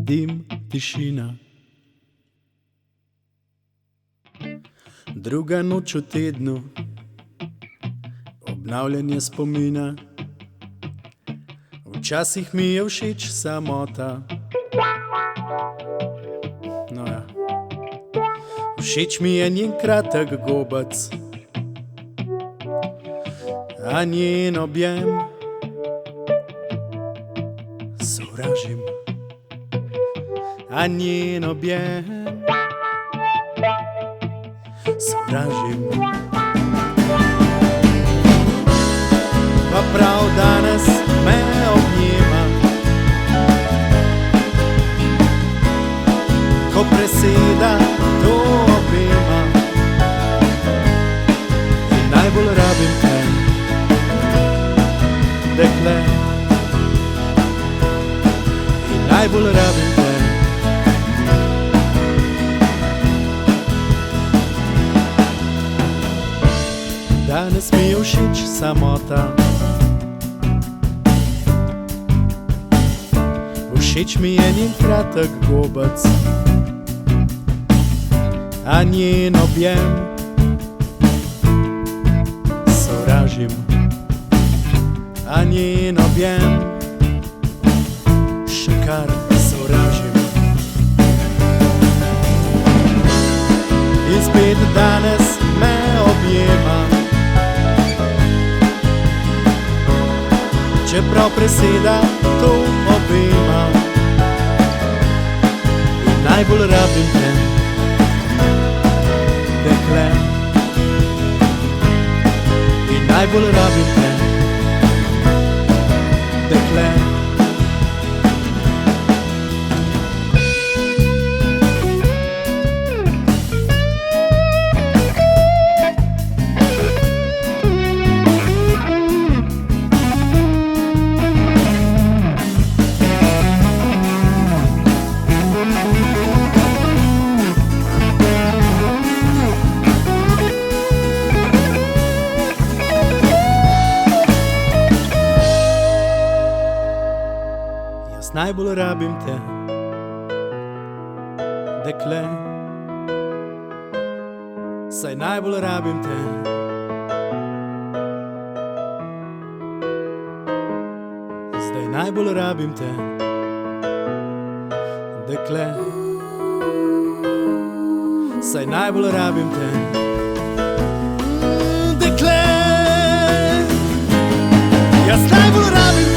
dim, tišina. Druga noč v tednu, obnavljanje spomina. Včasih mi je všeč samota. No ja. Všeč mi je njen kratek gobec, a njen objem sovražim, a njen objem sovražim. Pa prav danes me objema, ko preseda to obema. In najbolj rabim te, dekle. In najbolj rabim te. Danes mi je všeč samota. Všeč mi je njen kratek gobec, a njen objem sovražim, a njen objem še kar sovražim. In spet danes me objema, čeprav preseda to obema. In najbolj rabim te, dekle. In najbolj rabim te, dekle. Najbolj rabim te, dekle. Saj najbolj rabim te. Zdaj najbolj rabim te, dekle. Saj najbolj rabim te, dekle. Jaz najbolj rabim